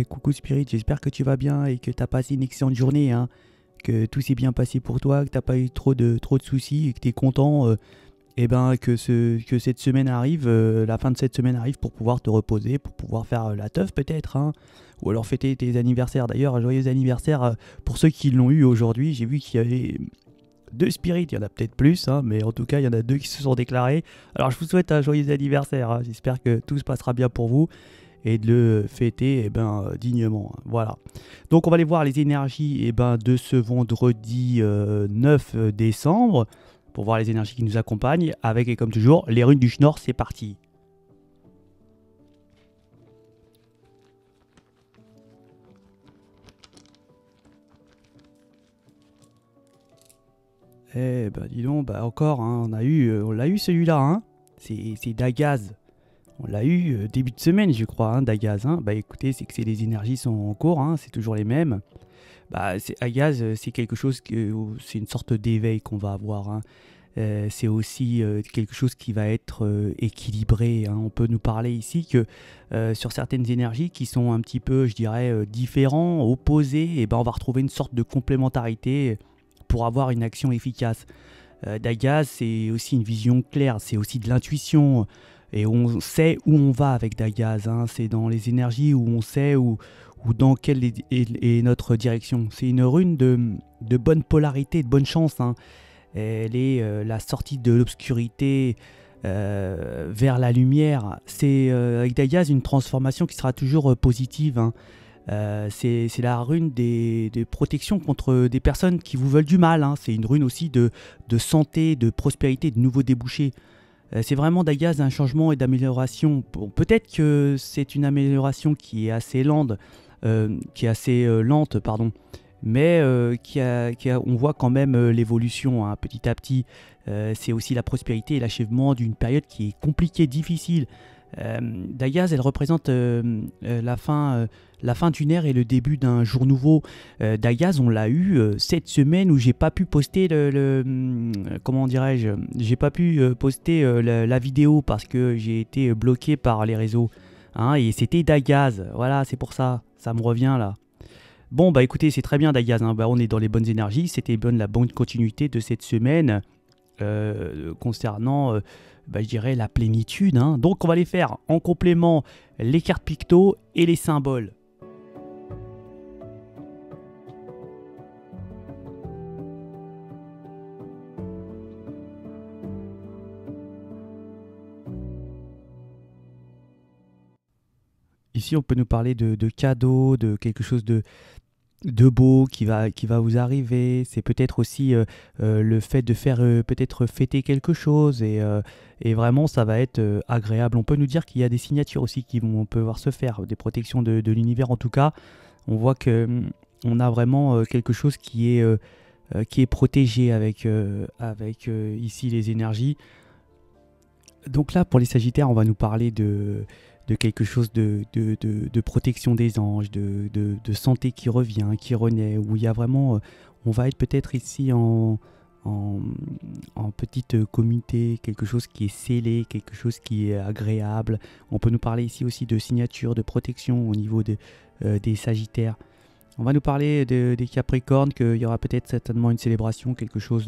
Coucou Spirit, j'espère que tu vas bien et que tu as passé une excellente journée, hein, que tout s'est bien passé pour toi, que tu n'as pas eu trop de soucis et que tu es content que cette semaine arrive, la fin de cette semaine arrive pour pouvoir te reposer, pour pouvoir faire la teuf peut-être, hein, ou alors fêter tes anniversaires. D'ailleurs, joyeux anniversaire pour ceux qui l'ont eu aujourd'hui. J'ai vu qu'il y avait deux Spirits, il y en a peut-être plus, hein, mais en tout cas il y en a deux qui se sont déclarés. Alors je vous souhaite un joyeux anniversaire, hein. J'espère que tout se passera bien pour vous et de le fêter dignement, hein. Voilà. Donc on va aller voir les énergies de ce vendredi 9 décembre pour voir les énergies qui nous accompagnent avec, et comme toujours, les runes du Schnorr. C'est parti. Eh ben dis donc, encore, hein, on l'a eu celui-là, hein. C'est Dagaz. On l'a eu début de semaine, je crois, hein, Dagaz, hein. Bah écoutez, c'est que les énergies sont en cours, hein, c'est toujours les mêmes. Dagaz, c'est quelque chose c'est une sorte d'éveil qu'on va avoir, hein. C'est aussi quelque chose qui va être équilibré, hein. On peut nous parler ici que sur certaines énergies qui sont un petit peu, je dirais, différents, opposés, et on va retrouver une sorte de complémentarité pour avoir une action efficace. Dagaz, c'est aussi une vision claire, c'est aussi de l'intuition. Et on sait où on va avec Dagaz, hein. C'est dans les énergies où on sait où dans quelle est notre direction. C'est une rune de bonne polarité, de bonne chance, hein. Elle est la sortie de l'obscurité vers la lumière. C'est avec Dagaz une transformation qui sera toujours positive, hein. C'est la rune des protections contre des personnes qui vous veulent du mal, hein. C'est une rune aussi de santé, de prospérité, de nouveaux débouchés. C'est vraiment Dagaz un changement et d'amélioration. Bon, peut-être que c'est une amélioration qui est assez lente, pardon, mais on voit quand même l'évolution, hein, petit à petit. C'est aussi la prospérité et l'achèvement d'une période qui est compliquée, difficile. Dagaz, elle représente la fin d'une ère et le début d'un jour nouveau. Dagaz, on l'a eu cette semaine où j'ai pas pu poster comment dirais-je, j'ai pas pu poster la vidéo parce que j'ai été bloqué par les réseaux, hein, et c'était Dagaz. Voilà, c'est pour ça, ça me revient là. Bon, bah écoutez, c'est très bien Dagaz, hein. On est dans les bonnes énergies, c'était la bonne continuité de cette semaine concernant, je dirais, la plénitude, hein. Donc on va les faire en complément, les cartes picto et les symboles. Ici, on peut nous parler de cadeaux, de quelque chose de beau qui va vous arriver. C'est peut-être aussi le fait de faire peut-être fêter quelque chose et vraiment ça va être agréable. On peut nous dire qu'il y a des signatures aussi qui vont pouvoir se faire, des protections de l'univers en tout cas. On voit que on a vraiment quelque chose qui est protégé avec ici les énergies. Donc là, pour les Sagittaires, on va nous parler de quelque chose de protection des anges, de santé qui revient, qui renaît, où il y a vraiment, on va être peut-être ici en petite communauté, quelque chose qui est scellé, quelque chose qui est agréable. On peut nous parler ici aussi de signature, de protection au niveau des Sagittaires. On va nous parler des Capricornes, qu'il y aura peut-être certainement une célébration, quelque chose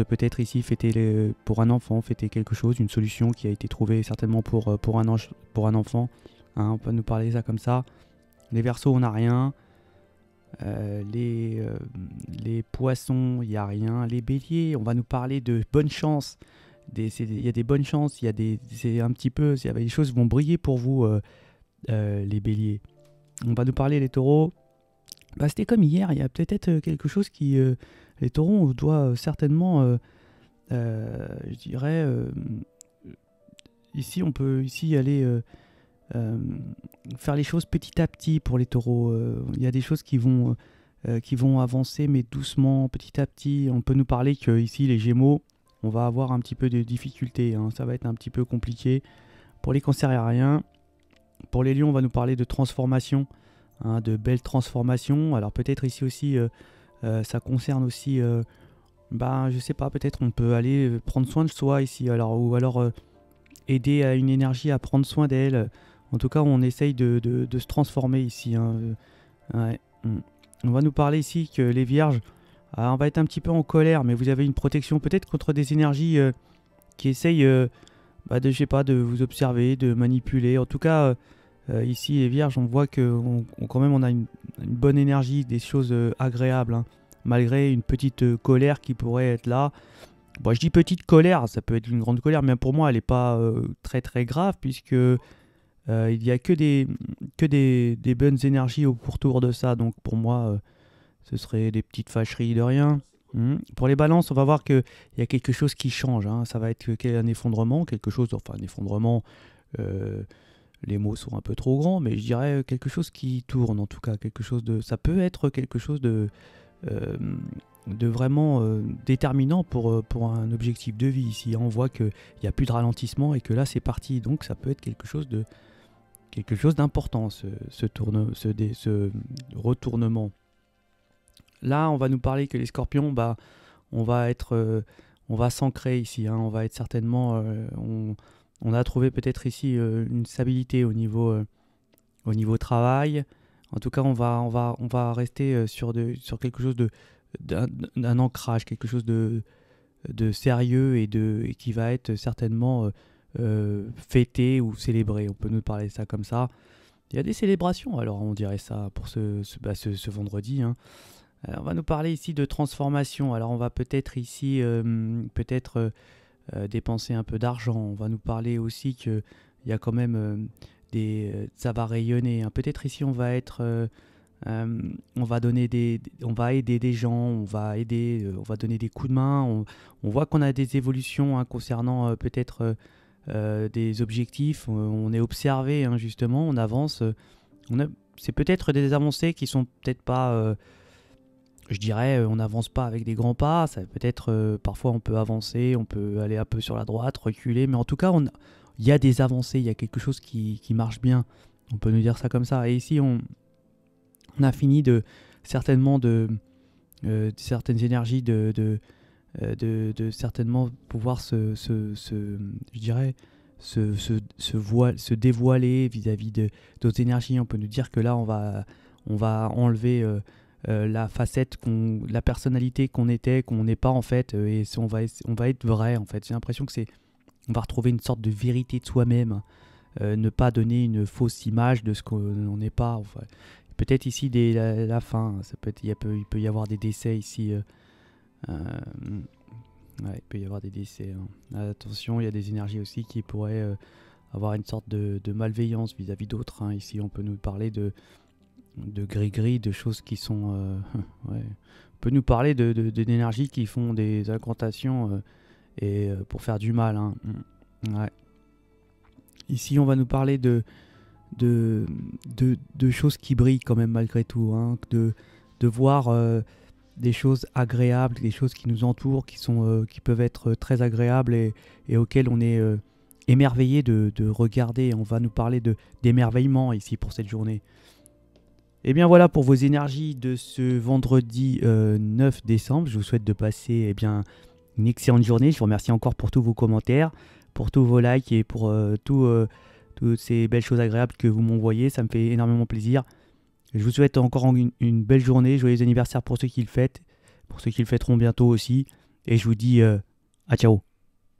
peut-être ici, fêter pour un enfant, fêter quelque chose, une solution qui a été trouvée certainement pour un enfant, hein. On peut nous parler ça comme ça. Les Verseaux, on n'a rien. Les Poissons, il n'y a rien. Les Béliers, on va nous parler de bonne chance. Il y a des bonnes chances, c'est un petit peu, les choses vont briller pour vous, les Béliers. On va nous parler les Taureaux. C'était comme hier, il y a peut-être quelque chose qui... les Taureaux, on doit certainement, je dirais, ici on peut aller faire les choses petit à petit pour les Taureaux. Il y a des choses qui vont avancer, mais doucement, petit à petit. On peut nous parler que ici les Gémeaux, on va avoir un petit peu de difficultés, hein. Ça va être un petit peu compliqué. Pour les Cancers, il n'y a rien. Pour les Lions, on va nous parler de transformation, hein, de belles transformations. Alors peut-être ici aussi... ça concerne aussi, je sais pas, peut-être on peut aller prendre soin de soi ici, ou alors aider à une énergie à prendre soin d'elle. En tout cas, on essaye de se transformer ici, hein. Ouais. On va nous parler ici que les vierges, on va être un petit peu en colère, mais vous avez une protection peut-être contre des énergies qui essayent je sais pas, de vous observer, de manipuler. En tout cas, ici, les vierges, on voit que quand même on a une bonne énergie, des choses agréables, hein, malgré une petite colère qui pourrait être là. Bon, je dis petite colère, ça peut être une grande colère, mais pour moi, elle n'est pas très très grave, puisque il n'y a que des bonnes énergies autour de ça. Donc pour moi, ce serait des petites fâcheries de rien. Pour les balances, on va voir qu'il y a quelque chose qui change, hein. Ça va être un effondrement, quelque chose, enfin un effondrement, euh, les mots sont un peu trop grands, mais je dirais quelque chose qui tourne en tout cas, quelque chose de, ça peut être quelque chose euh, de vraiment déterminant pour un objectif de vie. Ici, on voit qu'il n'y a plus de ralentissement et que là c'est parti, donc ça peut être quelque chose d'important, ce retournement. Là, on va nous parler que les scorpions, on va être, on va s'ancrer ici, hein. On va être certainement, on a trouvé peut-être ici une stabilité au niveau travail. En tout cas, on va rester sur quelque chose d'un ancrage, quelque chose de sérieux et qui va être certainement fêté ou célébré. On peut nous parler de ça comme ça. Il y a des célébrations, alors on dirait ça pour ce vendredi, hein. Alors, on va nous parler ici de transformation. Alors on va peut-être ici dépenser un peu d'argent. On va nous parler aussi qu'il y a quand même ça va rayonner, hein. Peut-être ici on va on va aider des gens, on va donner des coups de main. On voit qu'on a des évolutions, hein, concernant peut-être des objectifs. On est observé, hein, justement, on avance. C'est peut-être des avancées qui sont peut-être pas, je dirais, on n'avance pas avec des grands pas. Ça peut-être parfois on peut avancer, on peut aller un peu sur la droite, reculer, mais en tout cas il y a des avancées, il y a quelque chose qui marche bien. On peut nous dire ça comme ça. Et ici on a fini certainement de certaines énergies de certainement pouvoir je dirais, se dévoiler vis-à-vis d'autres énergies. On peut nous dire que là, on va enlever la facette, la personnalité qu'on était, qu'on n'est pas en fait, et on va être vrai en fait. J'ai l'impression que on va retrouver une sorte de vérité de soi-même, ne pas donner une fausse image de ce qu'on n'est pas. Enfin, peut-être ici dès la fin, ça il peut y avoir des décès ici. Ouais, il peut y avoir des décès, hein. Attention, il y a des énergies aussi qui pourraient avoir une sorte de malveillance vis-à-vis d'autres, hein. Ici, on peut nous parler de gris-gris, de choses qui sont... ouais. On peut nous parler d'énergies qui font des incantations pour faire du mal, hein. Ouais. Ici, on va nous parler de choses qui brillent quand même malgré tout, hein. De voir des choses agréables, des choses qui nous entourent, qui peuvent être très agréables et auxquelles on est émerveillé de regarder. On va nous parler d'émerveillement ici pour cette journée. Et bien voilà pour vos énergies de ce vendredi 9 décembre. Je vous souhaite de passer une excellente journée. Je vous remercie encore pour tous vos commentaires, pour tous vos likes et pour toutes ces belles choses agréables que vous m'envoyez. Ça me fait énormément plaisir. Je vous souhaite encore une belle journée. Joyeux anniversaire pour ceux qui le fêtent, pour ceux qui le fêteront bientôt aussi. Et je vous dis à ciao.